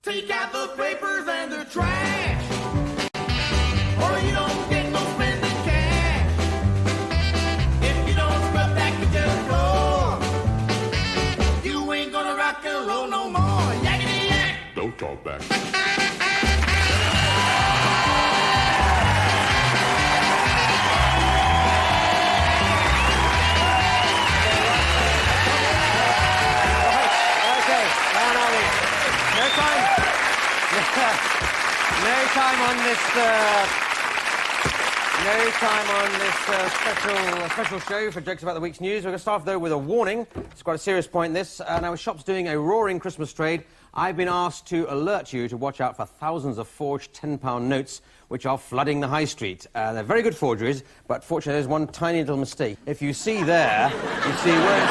Take out the papers and the trash, or you don't get no spending cash. If you don't scrub that kitchen floor, you ain't gonna rock and roll no more. Yakety yak! Don't talk back. No time on this special show for jokes about the week's news. We're going to start, though, with a warning. It's quite a serious point, this. Now, shop's doing a roaring Christmas trade. I've been asked to alert you to watch out for thousands of forged £10 notes which are flooding the high street. They're very good forgeries, but fortunately there's one tiny little mistake. If you see there, you see where it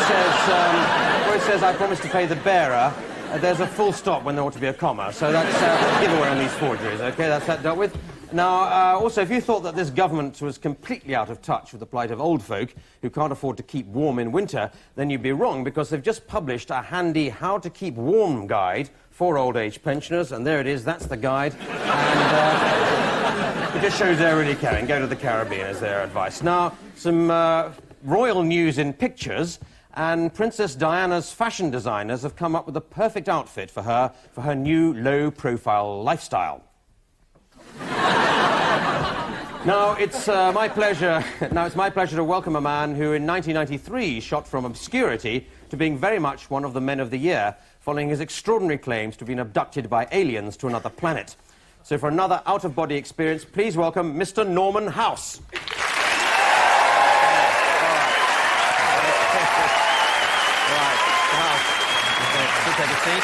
says I promise to pay the bearer, there's a full stop when there ought to be a comma. So that's a giveaway on these forgeries, OK? That's that dealt with. Now, also, if you thought that this government was completely out of touch with the plight of old folk who can't afford to keep warm in winter, then you'd be wrong, because they've just published a handy How to Keep Warm guide for old-age pensioners, and there it is, that's the guide. And it just shows they're really caring. Go to the Caribbean is their advice. Now, some royal news in pictures, and Princess Diana's fashion designers have come up with the perfect outfit for her new low-profile lifestyle. Now, it's my pleasure to welcome a man who in 1993 shot from obscurity to being very much one of the men of the year, following his extraordinary claims to have been abducted by aliens to another planet. So for another out-of-body experience, please welcome Mr. Norman House. Take a seat.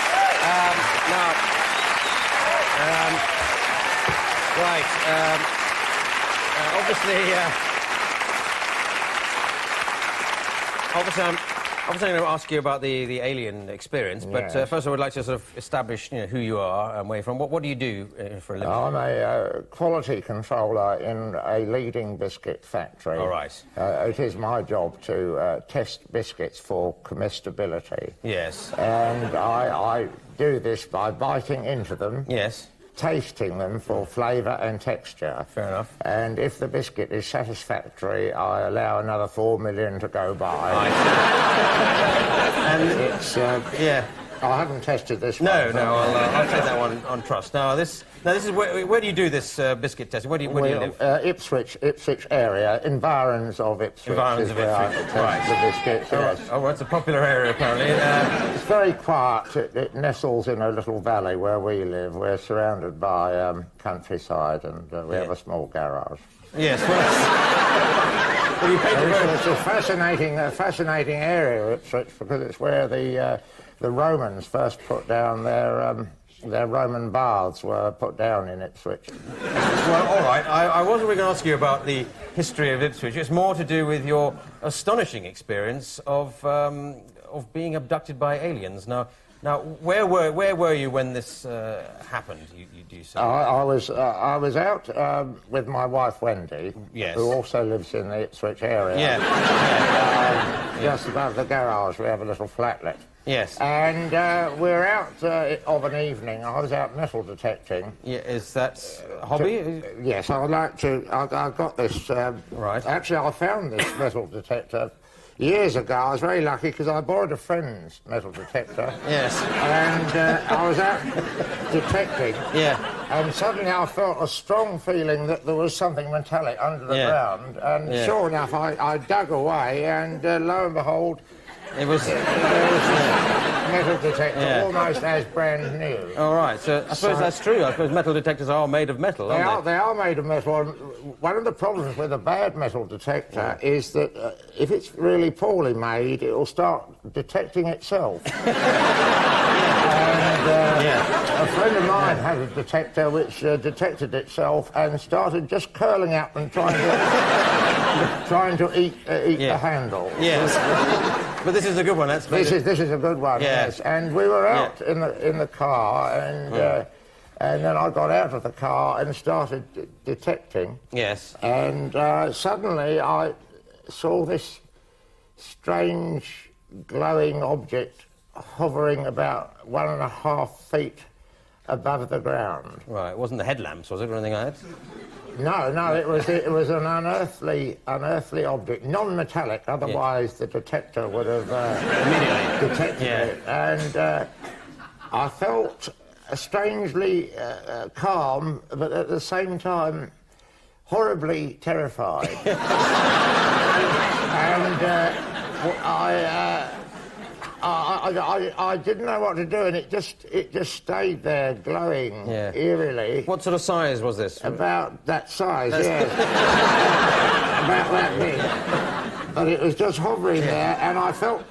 Obviously, I'm going to ask you about the alien experience, but Yes. First I would like to sort of establish, who you are and where you're from. What do you do for a living? I'm a quality controller in a leading biscuit factory. All right. It is my job to test biscuits for comestibility. Yes. And I do this by biting into them. Yes. Tasting them for flavour and texture. Fair enough. And if the biscuit is satisfactory, I allow another 4 million to go by. Right. And it's... Yeah. I haven't tested this No, one. no, I'll take that one on trust. Now, this is where do you do this biscuit testing? Where do you live? Ipswich area, environs of Ipswich. Environs is of where I Ipswich, test right. the biscuits, yes. Oh, well, it's a popular area, apparently. It's very quiet. It nestles in a little valley where we live. We're surrounded by countryside, and we have a small garage. Yes, well, you paid It's a fascinating area, Ipswich, because it's where the Romans first put down their Roman baths were put down in Ipswich. Well, all right. I wasn't really going to ask you about the history of Ipswich. It's more to do with your astonishing experience of being abducted by aliens. Now, where were you when this happened? You do say. I was out with my wife Wendy, Yes. who also lives in the Ipswich area. Yeah. Just above the garage, we have a little flatlet. Yes. And we're out of an evening. I was out metal detecting. Yeah. Is that a hobby? Yes, I'd like to. I got this. Right. Actually, I found this metal detector years ago. I was very lucky because I borrowed a friend's metal detector. Yes. And I was out detecting. Yeah. And suddenly I felt a strong feeling that there was something metallic under the ground. And sure enough, I dug away, and lo and behold, It was. there was a metal detector, almost as brand new. All right. So I suppose that's true. I suppose metal detectors are made of metal, aren't They are made of metal. And one of the problems with a bad metal detector is that if it's really poorly made, it will start detecting itself. A friend of mine had a detector which detected itself and started just curling up and trying to eat the handle. Yes. But this is a good one. This is a good one. Yes. And we were out in the car, and then I got out of the car and started detecting. Yes. And suddenly I saw this strange glowing object hovering about 1.5 feet above the ground. Right, it wasn't the headlamps, was it, or anything like that? No, it was an unearthly object, non-metallic. Otherwise, the detector would have Immediately detected it. And I felt strangely calm, but at the same time horribly terrified. And I didn't know what to do, and it just stayed there, glowing eerily. What sort of size was this? About that size, yes. About that big. But it was just hovering there, and I felt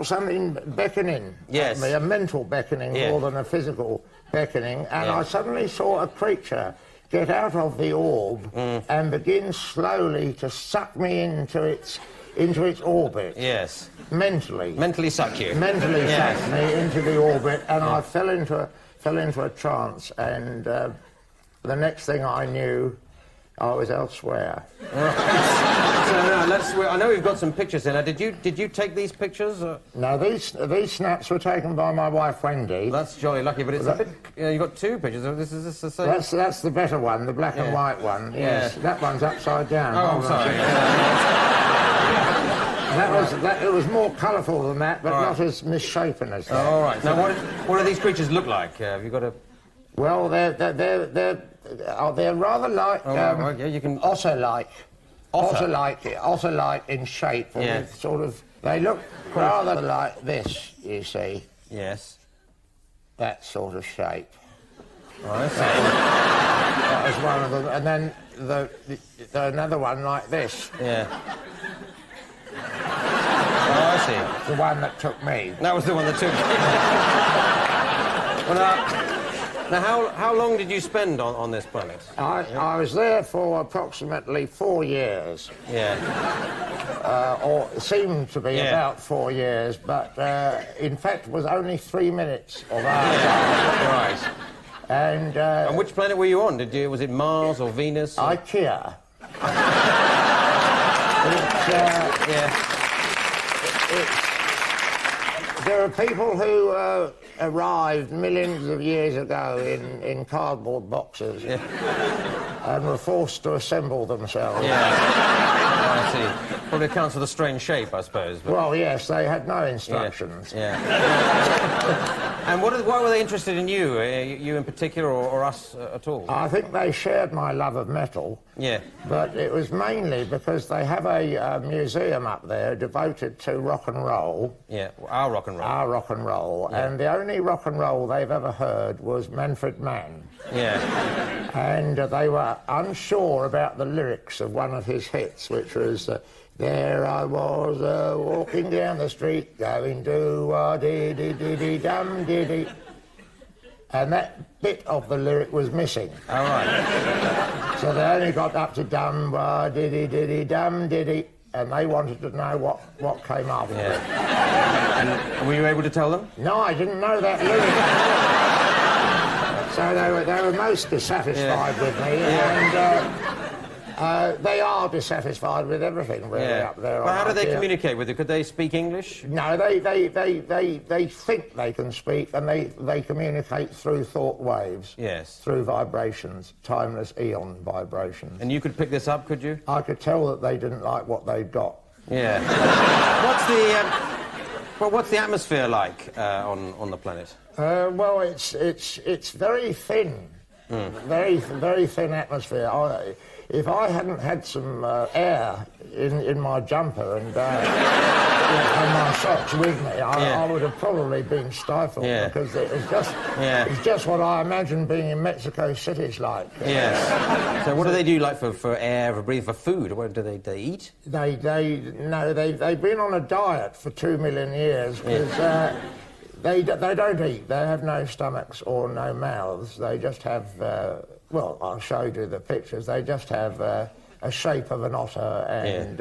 something beckoning at me, a mental beckoning more than a physical beckoning, and I suddenly saw a creature get out of the orb and begin slowly to suck me into its orbit. Yes. Mentally. Mentally suck you. Mentally sucked me into the orbit, and I fell into a trance, and the next thing I knew, I was elsewhere. Right. So I know we've got some pictures in. Did you take these pictures? Or? No, these snaps were taken by my wife Wendy. That's jolly lucky, but it's a bit. You got two pictures. This is the same. That's the better one, the black and white one. Yes, that one's upside down. Oh, I'm sorry. It was more colourful than that, but not as misshapen as that. All right. Now, what do these creatures look like? Have you got a? Well, they're rather like you can otter-like. Otter-like in shape. With sort of. They look rather like this. You see. Yes. That sort of shape. Oh, I see. That was one of them, and then another one like this. Yeah. Oh, I see. The one that took me. That was the one that took you. Well, now, how long did you spend on this planet? I was there for approximately 4 years. Yeah. Or it seemed to be about 4 years, but in fact was only 3 minutes of our time. Right. And which planet were you on? Was it Mars or Venus? Or... IKEA. There are people who arrived millions of years ago in cardboard boxes and were forced to assemble themselves. Yeah. I see. Probably accounts for the strange shape, I suppose. But... Well, yes, they had no instructions. Yeah. And why were they interested in you? You in particular, or us at all? I think they shared my love of metal. Yeah. But it was mainly because they have a museum up there devoted to rock and roll. Yeah, our rock and roll. Our rock and roll. Yeah. And the only rock and roll they've ever heard was Manfred Mann. Yeah. And they were unsure about the lyrics of one of his hits, which was... There I was, walking down the street, going do-a-dee-dee-dee-dee-dum-dee-dee. And that bit of the lyric was missing. All right. So they only got up to dum-dee-dee-dee-dee-dum-dee-dee, and they wanted to know what came after it. And were you able to tell them? No, I didn't know that lyric. So they were most dissatisfied with me, and... they are dissatisfied with everything, really, up there. Well, how do they communicate with you? Could they speak English? No, they think they can speak, and they communicate through thought waves. Yes. Through vibrations, timeless eon vibrations. And you could pick this up, could you? I could tell that they didn't like what they'd got. Yeah. What's the atmosphere like on the planet? Well, it's very thin. Very thin atmosphere. If I hadn't had some air in my jumper and my socks with me, I would have probably been stifled because it's just what I imagine being in Mexico City's like. Yes. So what do they do, like for air, for breathe, for food? What do they eat? They've been on a diet for 2 million years because. They don't eat. They have no stomachs or no mouths. They just have, well, I'll show you the pictures. They just have a shape of an otter and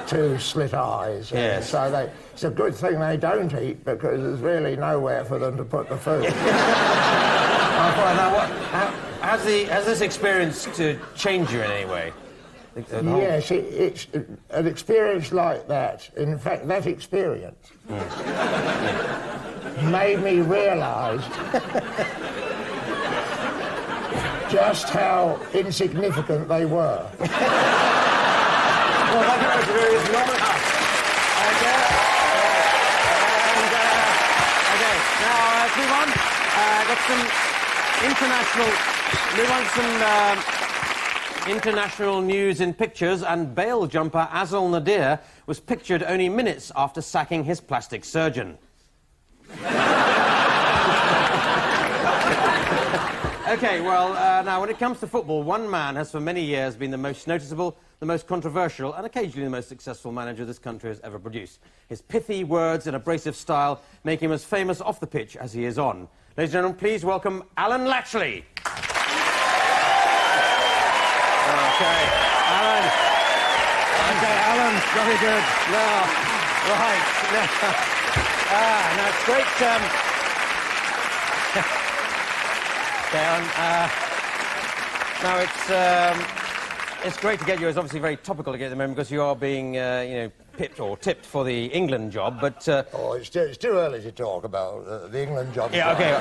2 slit eyes. Yes. So it's a good thing they don't eat because there's really nowhere for them to put the food. Has this experience to change you in any way? Yes, it's an experience like that. In fact, that experience made me realise just how insignificant they were. Well, thank you very much for doing this. Norman Huss. Okay, now, move on. Got some international news in pictures, and bail jumper Azal Nadir was pictured only minutes after sacking his plastic surgeon. Okay, well, now, when it comes to football, one man has for many years been the most noticeable, the most controversial, and occasionally the most successful manager this country has ever produced. His pithy words and abrasive style make him as famous off the pitch as he is on. Ladies and gentlemen, please welcome Alan Latchley. Okay, Alan. Okay, Alan, very good. Now, right. Now, it's great. Okay, Alan. Now, it's great to get you. It's obviously very topical to get at the moment because you are being, pipped or tipped for the England job, but... Oh, it's too early to talk about the England job. Yeah, OK.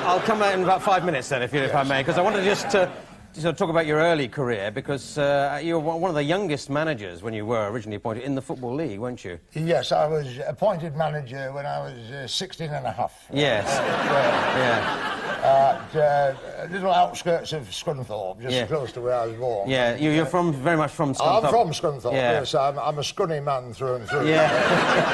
I'll come back in about 5 minutes then, if I may, because I wanted to just talk about your early career, because you were one of the youngest managers when you were originally appointed in the Football League, weren't you? Yes, I was appointed manager when I was 16 and a half. Yes. Little outskirts of Scunthorpe, just close to where I was born. Yeah, you're very much from Scunthorpe. I'm from Scunthorpe, yes. I'm a scunny man through and through. Yeah,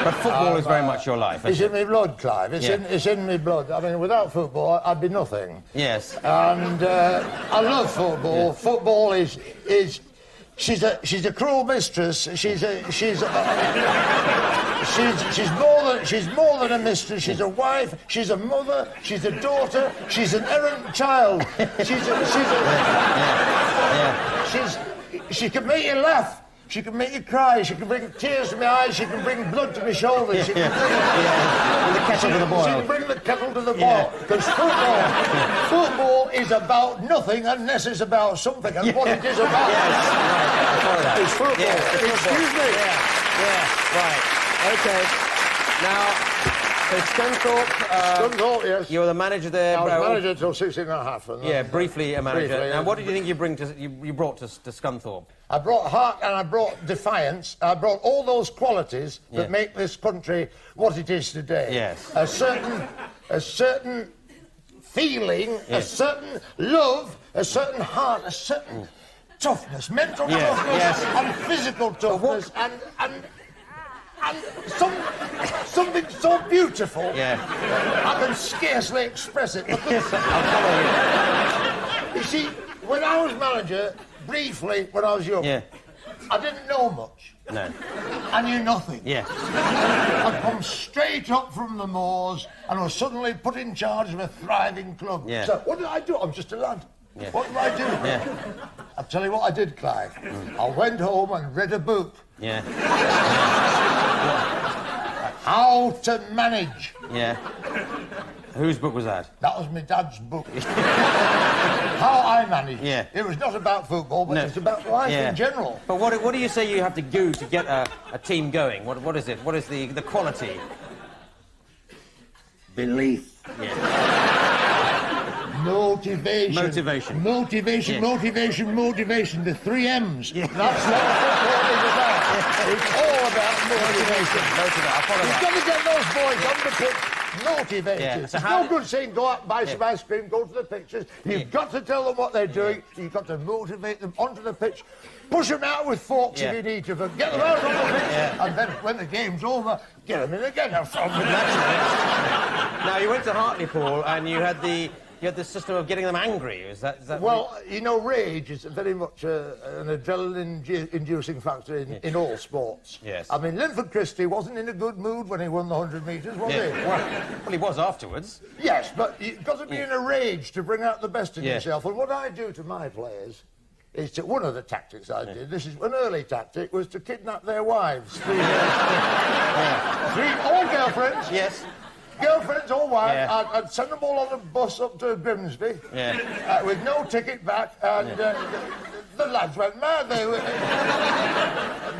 but football is very much your life, It's in my blood, Clive. It's in my blood. I mean, without football, I'd be nothing. Yes. And I love football. Yeah. Football is she's a cruel mistress. She's more than a mistress. She's a wife. She's a mother. She's a daughter. She's an errant child. She can make you laugh. She can make you cry. She can bring tears to my eyes. She can bring blood to my shoulders. She can bring the kettle to the boil. She can bring the kettle to the boil. Because football is about nothing unless it's about something. And what it is about is football. Excuse me. Right. Okay. Now, so Scunthorpe, yes. You were the manager there. I was manager until 16 and a half. Briefly a manager. Briefly, now, what did you think you brought to Scunthorpe? I brought heart and I brought defiance. I brought all those qualities that make this country what it is today. Yes. A certain feeling, a certain love, a certain heart, a certain toughness, mental toughness and physical toughness and something so beautiful. I can scarcely express it. I'll follow you. You see, when I was manager, briefly, when I was young, I didn't know much. No. I knew nothing. Yeah. I'd come straight up from the moors and I was suddenly put in charge of a thriving club. Yeah. So what did I do? I'm just a lad. Yeah. What did I do? Yeah. I'll tell you what I did, Clive. I went home and read a book. Yeah. How to manage. Yeah. Whose book was that? That was my dad's book. How I managed. Yeah. It was not about football, but it's about life in general. But what do you say you have to do to get a team going? What is it? What is the quality? Belief. Yeah. Motivation. Motivation. The 3 M's. Yeah. That's what football is about. It's all about motivation. You've got to get those boys on the pitch motivated. Yeah. So it's no good saying go out and buy some ice cream, go to the pictures. You've got to tell them what they're doing. You've got to motivate them onto the pitch. Push them out with forks if you need to, but get them out on the pitch. And then when the game's over, get them in again. Now, you went to Hartlepool and you had the system of getting them angry. Is that well, you know, rage is very much an adrenaline-inducing factor in all sports. Yes. I mean, Linford Christie wasn't in a good mood when he won the 100 metres, was he? Well, he was afterwards. Yes, but you've got to be in a rage to bring out the best in yourself. And what I do to my players is one of the tactics I did, this is an early tactic, was to kidnap their wives. 3 all girlfriends. Yes. Girlfriends or wives, I'd send them all on a bus up to Grimsby with no ticket back, and the lads went mad. There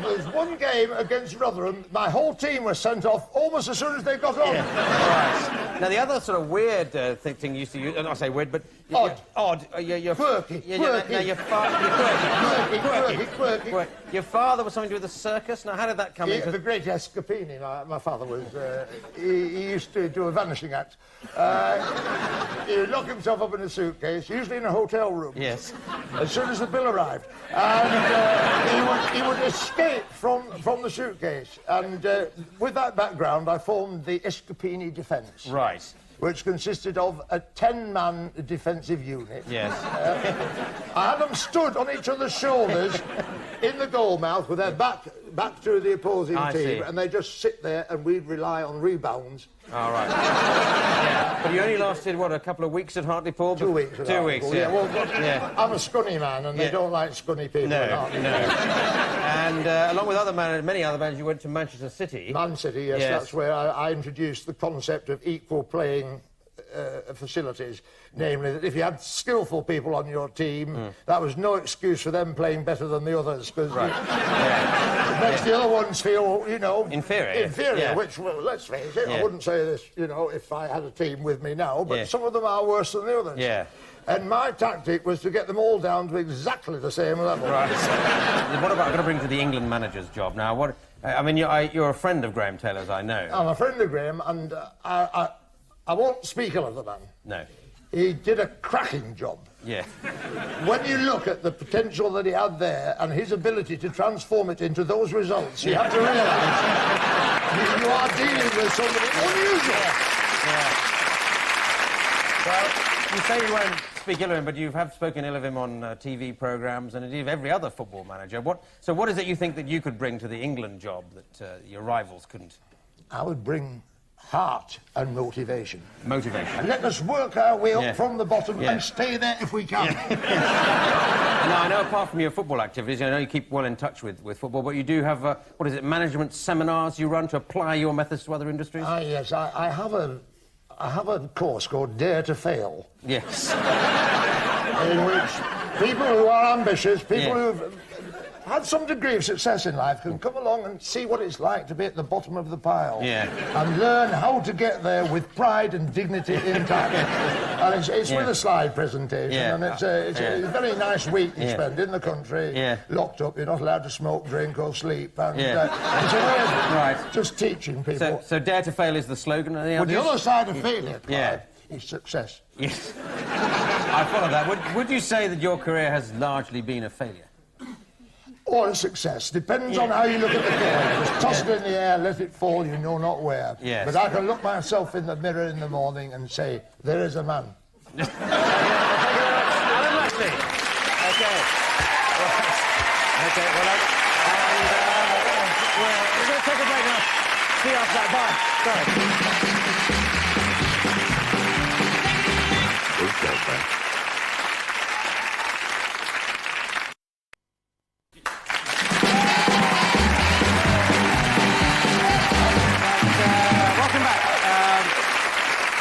was one game against Rotherham, my whole team was sent off almost as soon as they got on. Right. Now, the other sort of weird thing you used to use, I say weird, but... Odd. You're quirky. Quirky. Your father was something to do with the circus. Now, how did that come in? The great Escapini, my father was... he used to do a vanishing act. He would lock himself up in a suitcase, usually in a hotel room. Yes. As soon as the bill arrived. And he would escape from the suitcase. And with that background, I formed the Escapini Defence. Right. Which consisted of a 10-man defensive unit. Yes. I had them stood on each other's shoulders in the goal mouth with their back to the opposing team, and they just sit there and we'd rely on rebounds. All right. Yeah. But you only lasted, what, a couple of weeks at Hartlepool? 2 weeks. 2 weeks, yeah. Well, I'm a scunny man, and they don't like scunny people. No. And along with many other bands, you went to Manchester City. Man City, yes. That's where I introduced the concept of equal playing facilities. Namely, that if you had skillful people on your team, that was no excuse for them playing better than the others, because it makes the other ones feel, you know... Inferior. Which, well, let's face it, I wouldn't say this, you know, if I had a team with me now, but some of them are worse than the others. Yeah. And my tactic was to get them all down to exactly the same level. Right. What about... I'm going to bring to the England manager's job now. What... I mean, you're a friend of Graham Taylor's, I know. I'm a friend of Graham, and I won't speak ill of the man. No. He did a cracking job. Yeah. When you look at the potential that he had there and his ability to transform it into those results, you have to realise you are dealing with somebody unusual. Well, you say you won't speak ill of him, but you have spoken ill of him on TV programmes and indeed of every other football manager. So what is it you think that you could bring to the England job that your rivals couldn't? I would bring heart and motivation. Motivation. And let us work our way up from the bottom and stay there if we can. Now, I know apart from your football activities, I know you keep well in touch with football, but you do have, what is it, management seminars you run to apply your methods to other industries? Yes, I have a course called Dare to Fail. Yes. In which people who are ambitious, people who've had some degree of success in life can come along and see what it's like to be at the bottom of the pile. Yeah. And learn how to get there with pride and dignity intact. And it's with a slide presentation. And it's a very nice week you spend in the country, locked up. You're not allowed to smoke, drink or sleep. And it's a way of just teaching people. So Dare to Fail is the slogan. But the other side of failure, Clive, is success. Yes. I follow that. Would you say that your career has largely been a failure? Or a success. Depends on how you look at the game. Just toss it in the air, let it fall, you know not where. Yes. But I can look myself in the mirror in the morning and say, there is a man. Alan Latchley. Okay. Okay, well, we're going to take a break now. See you after that. Bye. Sorry.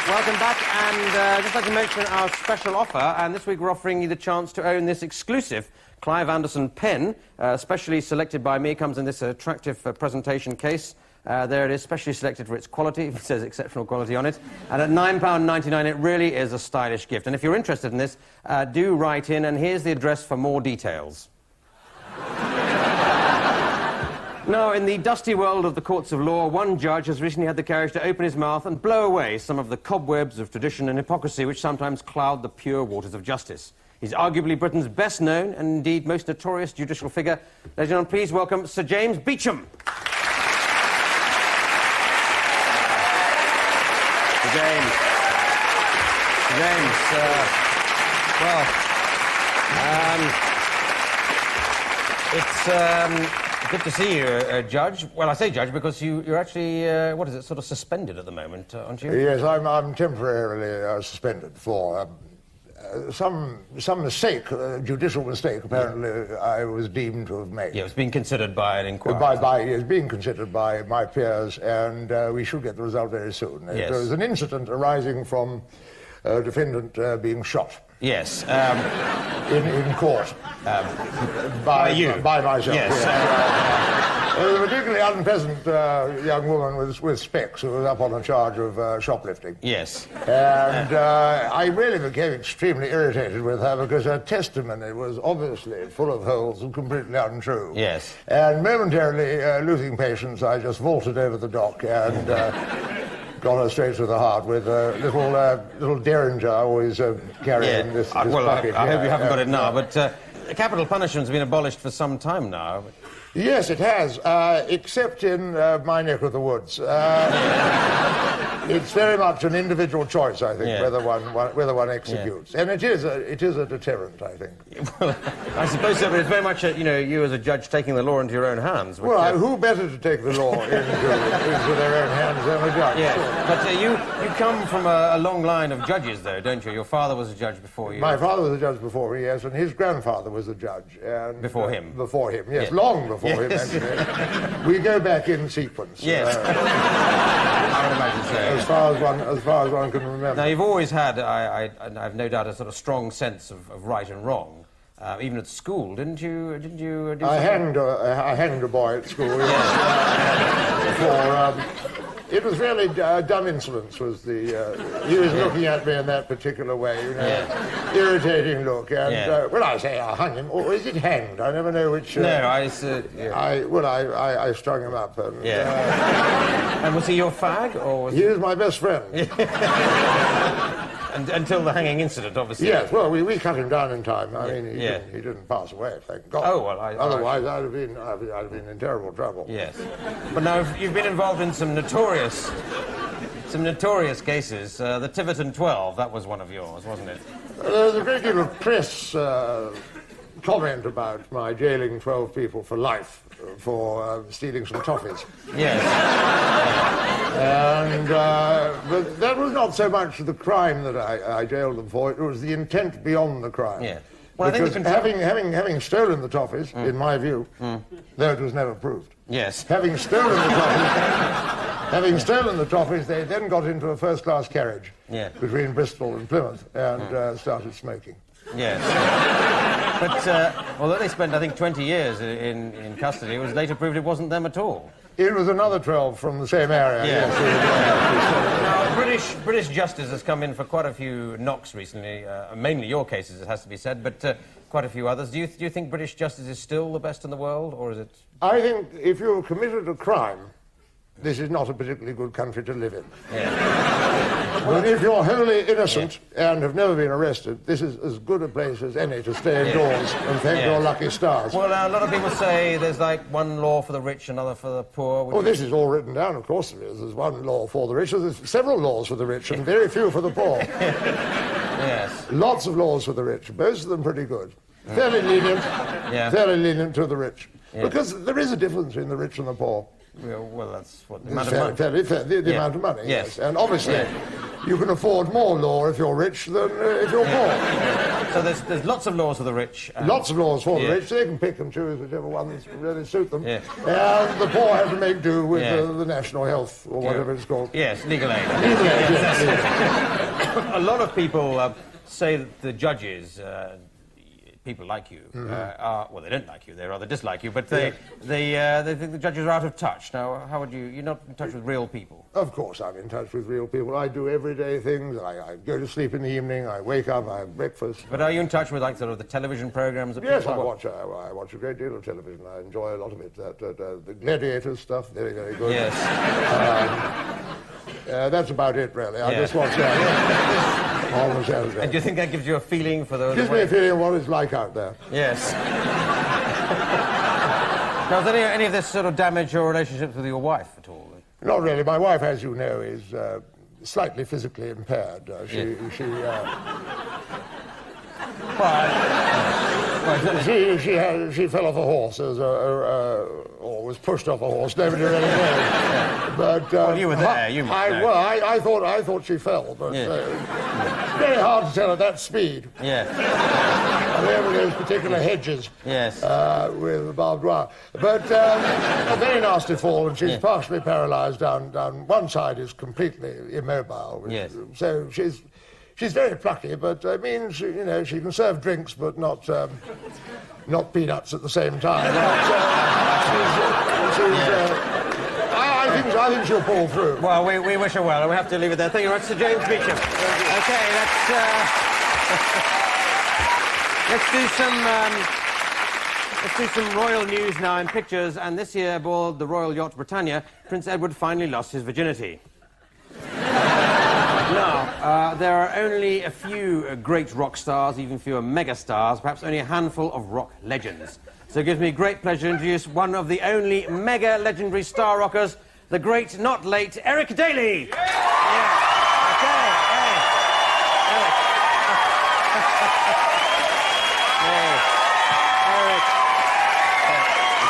Welcome back, and I'd just like to mention our special offer, and this week we're offering you the chance to own this exclusive Clive Anderson pen, specially selected by me. It comes in this attractive presentation case. There it is, specially selected for its quality. It says exceptional quality on it. And at £9.99 it really is a stylish gift. And if you're interested in this, do write in, and here's the address for more details. Now, in the dusty world of the courts of law, one judge has recently had the courage to open his mouth and blow away some of the cobwebs of tradition and hypocrisy which sometimes cloud the pure waters of justice. He's arguably Britain's best known and indeed most notorious judicial figure. Ladies and gentlemen, please welcome Sir James Beauchamp. Sir James. Sir James, it's good to see you, Judge. Well, I say Judge because you're actually, what is it, sort of suspended at the moment, aren't you? Yes, I'm temporarily suspended for some mistake, judicial mistake, apparently, I was deemed to have made. Yeah, it's being considered by an inquiry. It's being considered by my peers, and we should get the result very soon. Yes. It was an incident arising from defendant being shot. Yes. In court. By you? By myself, yes. There was a particularly unpleasant young woman with specs who was up on a charge of shoplifting. Yes. And I really became extremely irritated with her because her testimony was obviously full of holes and completely untrue. Yes. And momentarily losing patience, I just vaulted over the dock and got her straight to the heart with a little Derringer always carrying this bucket. I hope you haven't got it now, but capital punishment has been abolished for some time now. Yes, it has, except in my neck of the woods. It's very much an individual choice, I think, whether one executes, and it is a deterrent, I think. Well, I suppose so, but it's very much you as a judge taking the law into your own hands. Which, well, who better to take the law into their own hands than a judge? Yeah, but you come from a long line of judges, though, don't you? Your father was a judge before you. My father was a judge before me, yes, and his grandfather was a judge. And, before him? Before him, yes, long before him, actually. We go back in sequence. Yes. I would imagine so. As far as one can remember. Now, you've always had, I've no doubt, a sort of strong sense of right and wrong. Even at school, didn't you do something? I hanged a boy at school. For it was really dumb insolence was the he was looking at me in that particular way, irritating look. And when I say I hung him, or is it hanged? I never know which. No, I strung him up. And, and was he your fag, or was he was my best friend? Until the hanging incident, obviously. Yes, well, we cut him down in time. I mean, he didn't pass away, thank God. Oh, well, otherwise I'd have been in terrible trouble. Yes. But now, you've been involved in some notorious cases. The Tiverton 12, that was one of yours, wasn't it? There's a great deal of press comment about my jailing 12 people for life for stealing some toffees. Yes. And but that was not so much the crime that I jailed them for, it was the intent beyond the crime. Yeah. Well, because having stolen the toffees, in my view, though it was never proved. Yes. Having stolen the toffees, they then got into a first-class carriage between Bristol and Plymouth and started smoking. Yes. But although they spent, I think, 20 years in custody, it was later proved it wasn't them at all. It was another 12 from the same area. Yes. Now, British justice has come in for quite a few knocks recently, mainly your cases, it has to be said, but quite a few others. Do you think British justice is still the best in the world, or is it... I think if you've committed a crime, this is not a particularly good country to live in. Yeah. But if you're wholly innocent and have never been arrested, this is as good a place as any to stay indoors and thank your lucky stars. Well, a lot of people say there's like one law for the rich, another for the poor. Oh, this is all written down, of course there is. There's one law for the rich, there's several laws for the rich and very few for the poor. Yes. Lots of laws for the rich, most of them pretty good. Fairly lenient to the rich. Yeah. Because there is a difference between the rich and the poor. Well, that's what the amount of money. The amount of money, yes. And obviously, you can afford more law if you're rich than if you're poor. So there's lots of laws for the rich. Lots of laws for the rich. They can pick and choose whichever ones really suit them. Yeah. And the poor have to make do with the national health, or whatever it's called. Yes, legal aid. Legal aid, yes. A lot of people say that the judges... people like you well, they don't like you, they rather dislike you, but they think the judges are out of touch. Now, how would you're not in touch with real people? Of course I'm in touch with real people. I do everyday things. I go to sleep in the evening, I wake up, I have breakfast. But are you in touch with, like, sort of the television programs that yes, people watch? I watch a great deal of television. I enjoy a lot of it. The Gladiator stuff, very, very good. Yes. That's about it, really. I just watch that on the Saturday. And do you think that gives you a feeling for those... It gives me a feeling of what it's like out there. Yes. Now, is there any of this sort of damage your relationships with your wife at all? Not really. My wife, as you know, is slightly physically impaired. She fell off a horse or was pushed off a horse. Nobody really knows. But well, you were there. You must know. Well, I thought she fell, but it's very hard to tell at that speed. Yeah. Over those particular hedges. Yes. With the barbed wire. But a very nasty fall, and she's partially paralysed down one side is completely immobile. Yes. So she's very plucky, but it means, you know, she can serve drinks, but not peanuts at the same time. I think she'll pull through. Well, we wish her well, and we have to leave it there. Thank you very much, Sir James Beauchamp. Okay, let's do some royal news now in pictures. And this year, aboard the royal yacht Britannia, Prince Edward finally lost his virginity. Now, there are only a few great rock stars, even fewer mega stars, perhaps only a handful of rock legends. So it gives me great pleasure to introduce one of the only mega legendary star rockers, the great, not late, Eric Daley. Yeah. Okay. Hey. Eric. Hey. Eric.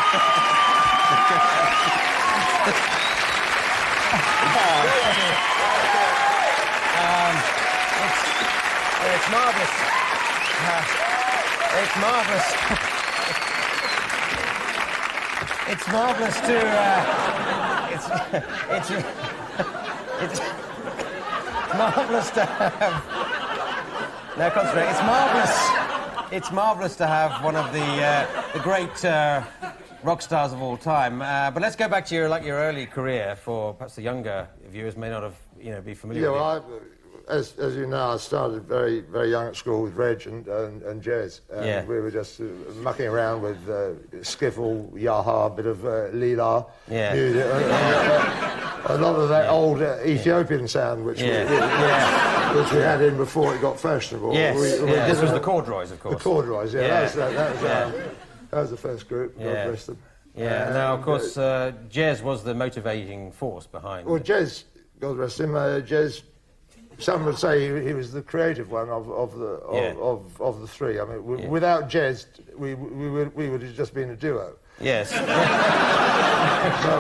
It's marvellous. It's marvellous. It's marvellous to. It's marvellous to have. Now concentrate. It's marvellous to have one of the great rock stars of all time. But let's go back to your early career. For perhaps the younger viewers may not have be familiar with it. Well, as you know, I started very, very young at school with Reg and Jez. And we were just mucking around with skiffle, yaha, a bit of lila music. A lot of that old Ethiopian sound, which we had in before it got fashionable. Yes, this was the corduroys, of course. The corduroys, that was the first group. God bless them. Yeah, now, of course, Jez was the motivating force behind... Well, Jez, God rest him, Jez... Some would say he was the creative one of the three. I mean, without Jez, we would have just been a duo. Yes.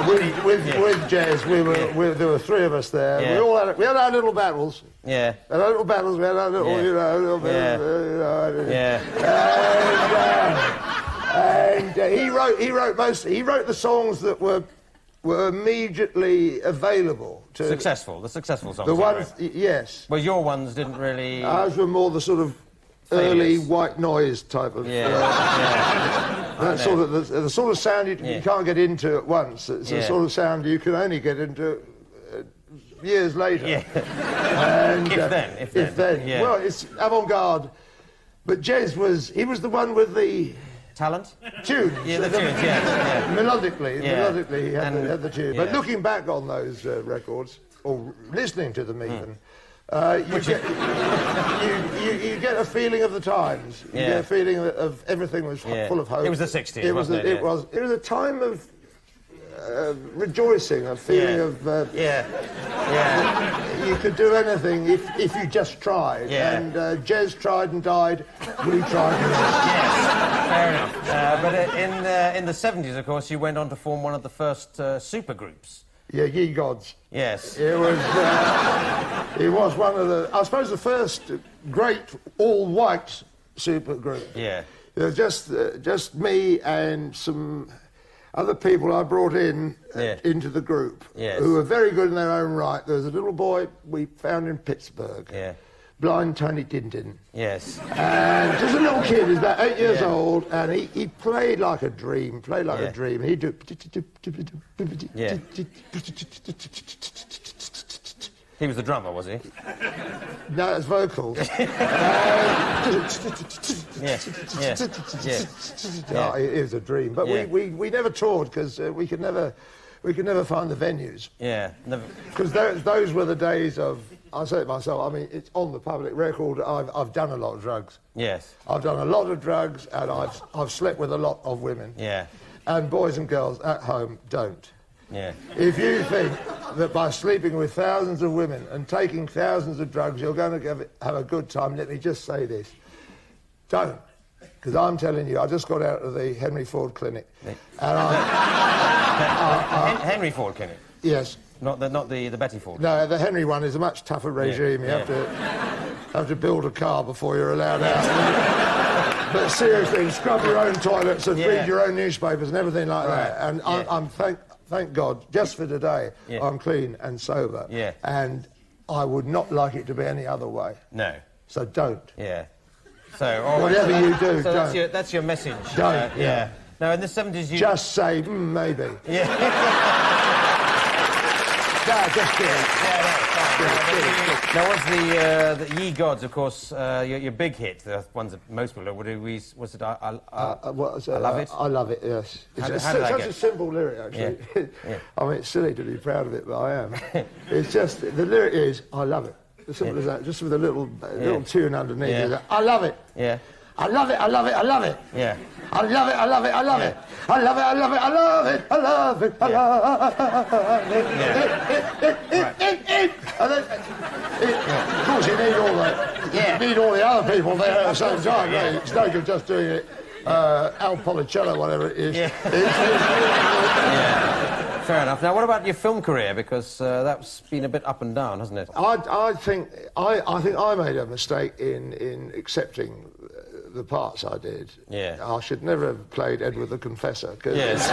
With Jez, there were three of us there. Yeah. We had our little battles. Yeah. Our little battles. We had our little, little bit. And he wrote the songs that were immediately available. The successful songs. The ones, yes. Well, your ones didn't really... Ours were more the sort of early white noise type of... That sort of, the sort of sound you can't get into at once. It's the sort of sound you can only get into years later. Yeah. And, if then. Yeah. Well, it's avant-garde. But Jez he was the one with the... Talent? Tunes. Yeah, the tunes, Melodically, he had the tune. But looking back on those records, or listening to them even, you get a feeling of the times. You get a feeling of everything was full of hope. It was the 60s, it was a time of rejoicing, a feeling of... You could do anything if you just tried. Yeah. And Jez tried and died, we tried and died. Yes, fair enough. But in the 70s, of course, you went on to form one of the first supergroups. Yeah, Ye Gods. Yes. It was one of the... I suppose the first great all-white supergroup. Yeah. It was just me and some... other people I brought into the group who were very good in their own right. There was a little boy we found in Pittsburgh, blind Tony Tintin. Yes. And just a little kid, he's about 8 years old, and he played like a dream, and he'd do... He was the drummer, was he? No, it's vocals. It was a dream. But we never toured because we could never find the venues. Yeah. Because those were the days of... I say it myself, I mean, it's on the public record, I've done a lot of drugs. Yes. I've done a lot of drugs, and I've slept with a lot of women. Yeah. And boys and girls at home don't. Yeah. If you think that by sleeping with thousands of women and taking thousands of drugs you're going to have a good time, let me just say this. Don't. Because I'm telling you, I just got out of the Henry Ford Clinic. And Henry Ford Clinic? Yes. Not the Betty Ford? No, the Henry one is a much tougher regime. You have to build a car before you're allowed out. But seriously, scrub your own toilets and read your own newspapers and everything like that. And thank God, just for today, I'm clean and sober. Yeah. And I would not like it to be any other way. No. So don't. Yeah. So whatever you do, so don't. That's your message. Don't. Yeah. Now in the 70s, you just say maybe. Yeah. No, just kidding. Yeah, no, fine. Now, what's the Ye Gods, of course, your big hit, the ones that most people would do, was it I Love It? I Love It, yes. It's such a simple lyric, actually. Yeah. I mean, it's silly to be proud of it, but I am. It's just, the lyric is, I love it. As simple as that, just with a little tune underneath it. I love it. Yeah. I love it, I love it, I love it. Yeah. I love it, I love it, I love it. I love it, I love it, I love it, I love it, I love it. And then, of course, you need all you need all the other people there at the same time. Yeah. It's no good just doing it. Al Policello, whatever it is. Yeah. Fair enough. Now, what about your film career? Because that's been a bit up and down, hasn't it? I think I made a mistake in accepting the parts I did. Yeah. I should never have played Edward the Confessor. Yes.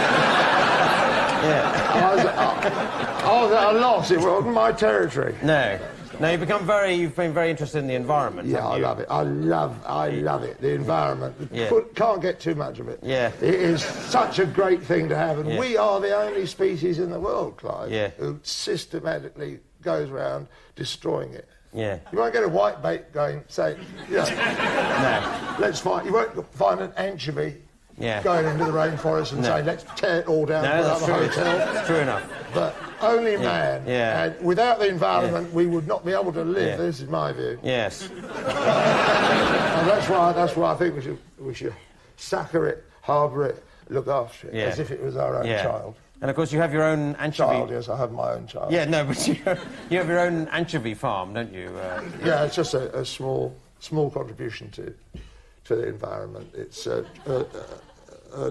I was at a loss. It wasn't my territory. No. Now you've been very interested in the environment. Yeah, I love it. I love it. The environment. Can't get too much of it. Yeah. It is such a great thing to have, and we are the only species in the world, Clive, who systematically goes around destroying it. Yeah. You won't get a whitebait going, say, no. Let's find. You won't find an anchovy going into the rainforest and saying, let's tear it all down and put up a hotel. That's true enough. But only man. Yeah. And without the environment, we would not be able to live. This is my view. Yes. And that's why I think we should succour it, harbour it, look after it, as if it was our own child. And of course, you have your own anchovy. Child, yes, I have my own child. Yeah, no, but you have your own anchovy farm, don't you? Yeah, it's just a small contribution to the environment. It's an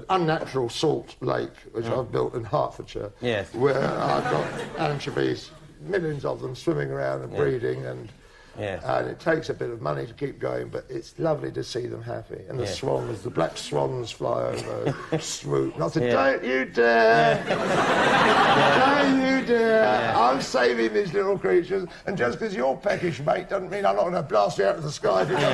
unnatural salt lake which I've built in Hertfordshire. Yes. Where I've got anchovies, millions of them swimming around and breeding, and it takes a bit of money to keep going, but it's lovely to see them happy. And the swans, the black swans fly over, swoop. And I said, don't you dare! Don't you dare! I'm saving these little creatures, and just because you're peckish, mate, doesn't mean I'm not going to blast you out of the sky if you come by.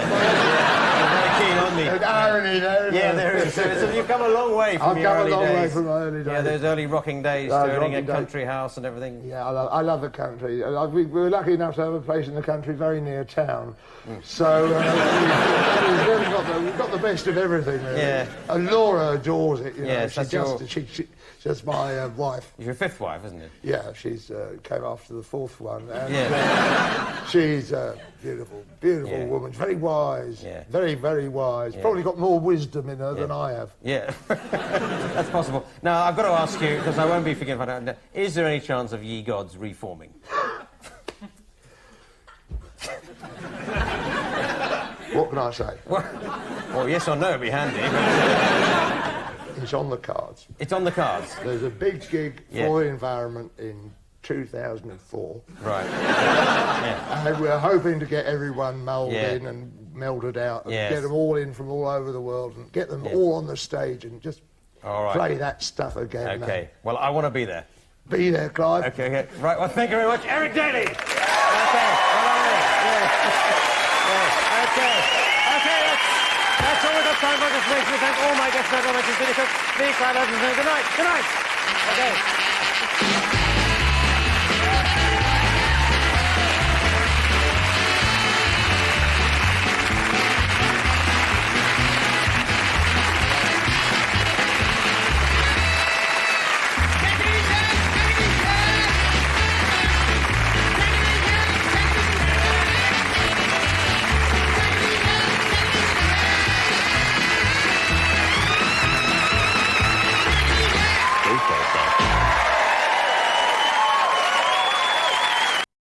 You're very keen on me. There's irony there. Yeah, there is. So you've come a long way from your early days. I've come a long way from my early days. Yeah, those early rocking days, owning a country house and everything. Yeah, I love the country. We were lucky enough to have a place in the country very near town. So we've got the best of everything, really. Yeah. And Laura adores it, you know. She's just my wife. Your fifth wife, isn't it? Yeah, she's came after the fourth one. And, she's a beautiful woman. Very wise. Yeah. Very, very wise. Yeah. Probably got more wisdom in her than I have. Yeah. That's possible. Now, I've got to ask you, because I won't be forgiven if I don't know, is there any chance of Ye Gods reforming? What can I say? Well, yes or no would be handy. It's on the cards. It's on the cards? There's a big gig for the environment in 2004. Right. And we're hoping to get everyone moulded in and melded out and get them all in from all over the world and get them all on the stage and just play that stuff again. OK. Well, I want to be there. Be there, Clive. OK. Right, well, thank you very much. Eric Daley! OK, that's all we've got time for this week. We thank all my guests and mentions. Good night. OK.